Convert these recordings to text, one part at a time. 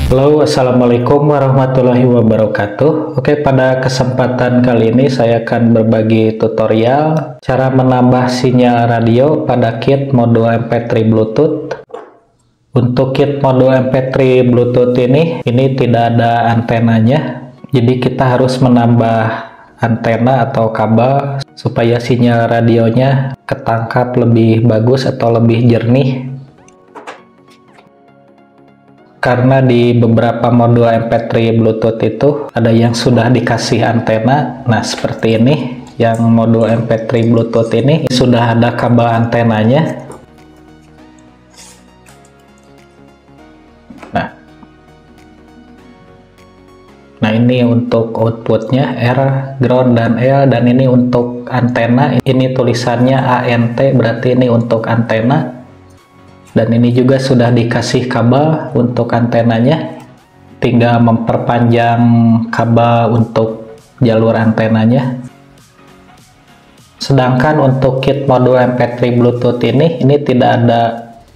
Halo, assalamualaikum warahmatullahi wabarakatuh. Oke, pada kesempatan kali ini saya akan berbagi tutorial cara menambah sinyal radio pada kit modul MP3 Bluetooth. Untuk kit modul MP3 Bluetooth ini tidak ada antenanya, jadi kita harus menambah antena atau kabel supaya sinyal radionya ketangkap lebih bagus atau lebih jernih. Karena di beberapa modul MP3 Bluetooth itu ada yang sudah dikasih antena. Nah, seperti ini, yang modul MP3 Bluetooth ini sudah ada kabel antenanya. Nah, ini untuk outputnya R, ground, dan L, dan ini untuk antena. Ini tulisannya ANT, berarti ini untuk antena. Dan ini juga sudah dikasih kabel untuk antenanya, tinggal memperpanjang kabel untuk jalur antenanya. Sedangkan untuk kit modul MP3 Bluetooth ini tidak ada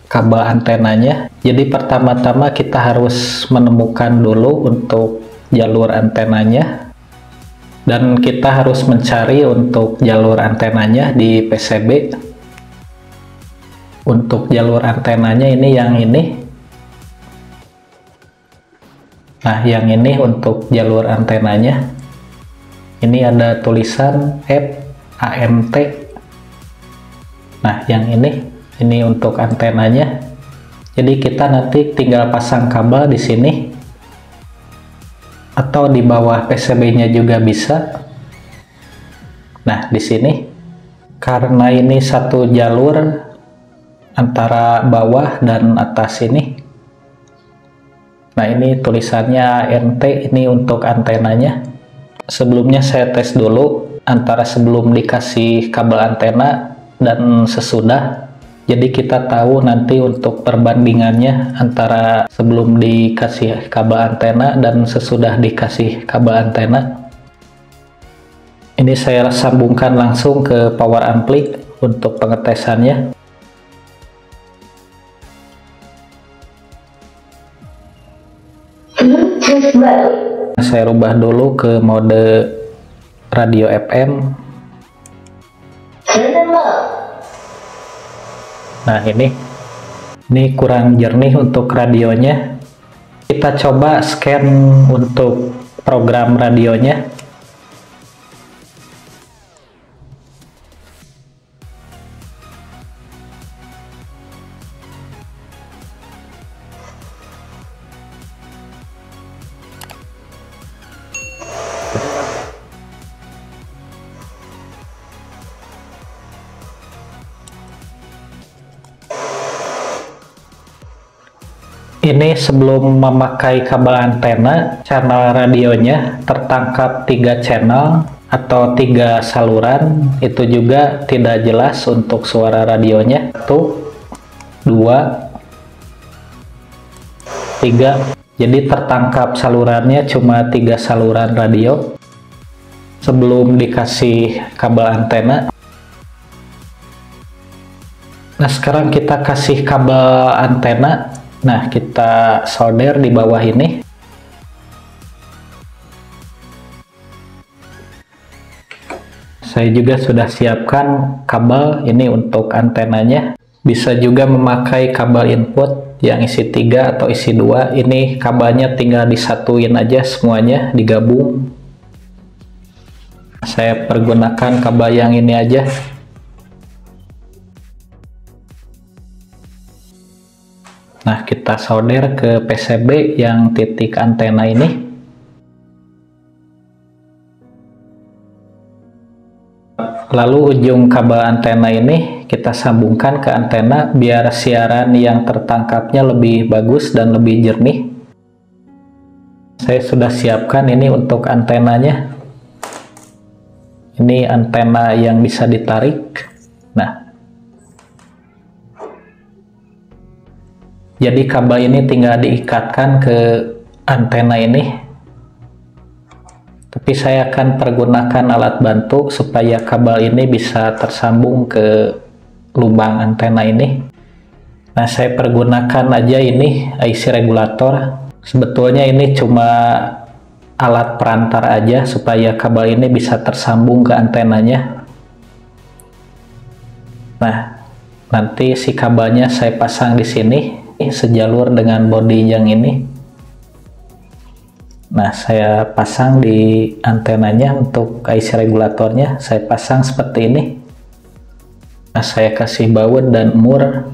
kabel antenanya. Jadi pertama-tama kita harus menemukan dulu untuk jalur antenanya, dan kita harus mencari untuk jalur antenanya di PCB. Untuk jalur antenanya ini yang ini. Nah, yang ini untuk jalur antenanya. Ini ada tulisan FANT. Nah, yang ini untuk antenanya. Jadi kita nanti tinggal pasang kabel di sini atau di bawah PCB-nya juga bisa. Nah, di sini karena ini satu jalur antara bawah dan atas ini. Nah, ini tulisannya ANT, ini untuk antenanya. Sebelumnya saya tes dulu antara sebelum dikasih kabel antena dan sesudah. Jadi kita tahu nanti untuk perbandingannya antara sebelum dikasih kabel antena dan sesudah dikasih kabel antena. Ini saya sambungkan langsung ke power ampli untuk pengetesannya. Saya rubah dulu ke mode radio FM. Nah, ini kurang jernih untuk radionya. Kita coba scan untuk program radionya. Ini sebelum memakai kabel antena, channel radionya tertangkap 3 channel atau 3 saluran. Itu juga tidak jelas untuk suara radionya. 1, 2, 3. Jadi tertangkap salurannya cuma 3 saluran radio sebelum dikasih kabel antena. Nah, sekarang kita kasih kabel antena. Nah, kita solder di bawah ini. Saya juga sudah siapkan kabel ini untuk antenanya. Bisa juga memakai kabel input yang isi 3 atau isi 2. Ini kabelnya tinggal disatuin aja semuanya, digabung. Saya pergunakan kabel yang ini aja. Nah, kita solder ke PCB yang titik antena ini. Lalu ujung kabel antena ini kita sambungkan ke antena biar siaran yang tertangkapnya lebih bagus dan lebih jernih. Saya sudah siapkan ini untuk antenanya. Ini antena yang bisa ditarik. Nah, jadi kabel ini tinggal diikatkan ke antena ini. Tapi Tapi saya akan pergunakan alat bantu supaya kabel ini bisa tersambung ke lubang antena ini. Nah, saya pergunakan aja ini IC regulator. Sebetulnya ini cuma alat perantar aja supaya kabel ini bisa tersambung ke antenanya. Nah, nanti si kabelnya saya pasang di sini sejalur dengan bodi yang ini. Nah, saya pasang di antenanya untuk IC regulatornya, saya pasang seperti ini. Nah, saya kasih baut dan mur.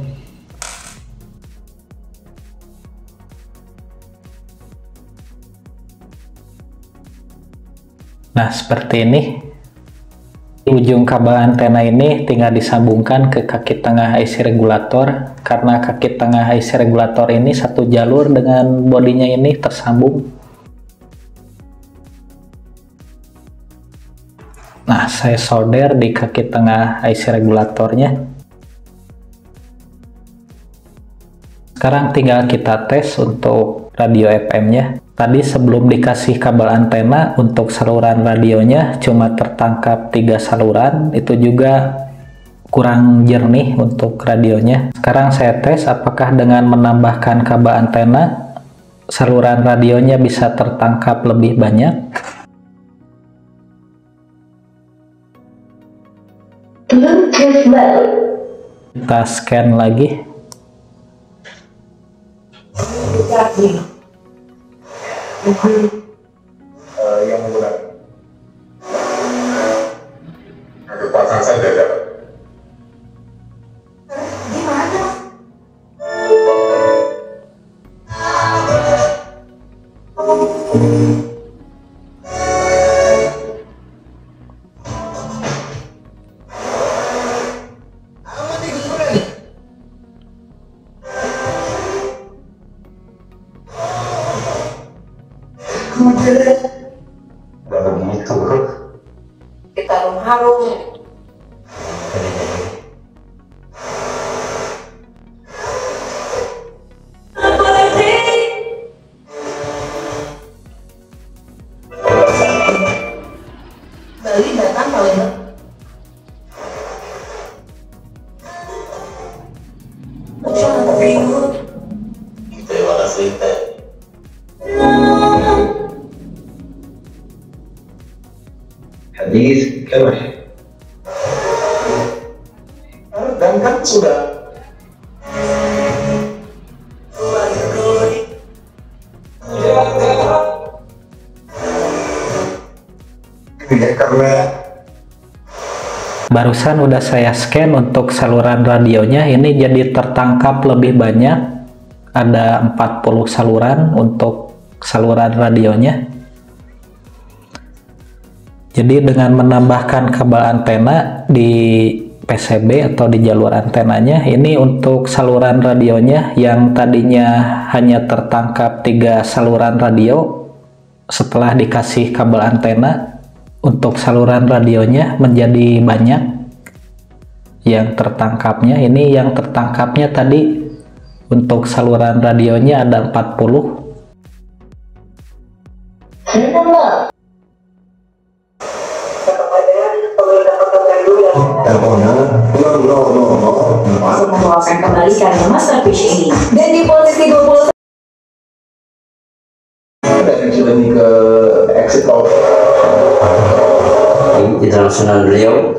Nah, seperti ini. Ujung kabel antena ini tinggal disambungkan ke kaki tengah IC regulator. Karena kaki tengah IC regulator ini satu jalur dengan bodinya ini tersambung. Nah, saya solder di kaki tengah IC regulatornya. Sekarang tinggal kita tes untuk radio FM-nya. Tadi sebelum dikasih kabel antena, untuk saluran radionya cuma tertangkap 3 saluran, itu juga kurang jernih untuk radionya. Sekarang saya tes apakah dengan menambahkan kabel antena, saluran radionya bisa tertangkap lebih banyak. Kita scan lagi. Yang menggunakan kekuatan saja dapat. Gimana? Begitu. Kita harum. Bali datang paling. Terima kasih. Hadis kemah. Dan kan sudah. Karena barusan udah saya scan untuk saluran radionya, ini jadi tertangkap lebih banyak. Ada 40 saluran untuk saluran radionya. Jadi dengan menambahkan kabel antena di PCB atau di jalur antenanya, ini untuk saluran radionya yang tadinya hanya tertangkap 3 saluran radio, setelah dikasih kabel antena, untuk saluran radionya menjadi banyak yang tertangkapnya. Ini yang tertangkapnya tadi untuk saluran radionya ada 40. Untuk mengeluarkan kembali karya masterpiece ini dan di posisi 20 dan sudah nih ke exit tol di dalam sunan beliau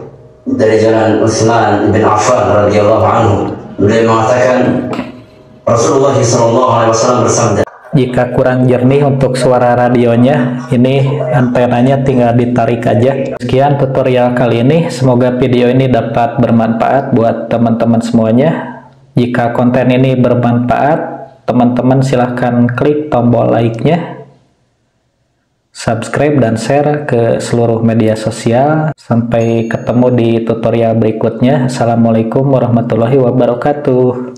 dari jalan Utsman bin Affan radhiyallahu anhu, beliau mengatakan Rasulullah SAW bersabda, jika kurang jernih untuk suara radionya, ini antenanya tinggal ditarik aja. Sekian tutorial kali ini, semoga video ini dapat bermanfaat buat teman-teman semuanya. Jika konten ini bermanfaat, teman-teman silahkan klik tombol like-nya, subscribe dan share ke seluruh media sosial. Sampai ketemu di tutorial berikutnya. Assalamualaikum warahmatullahi wabarakatuh.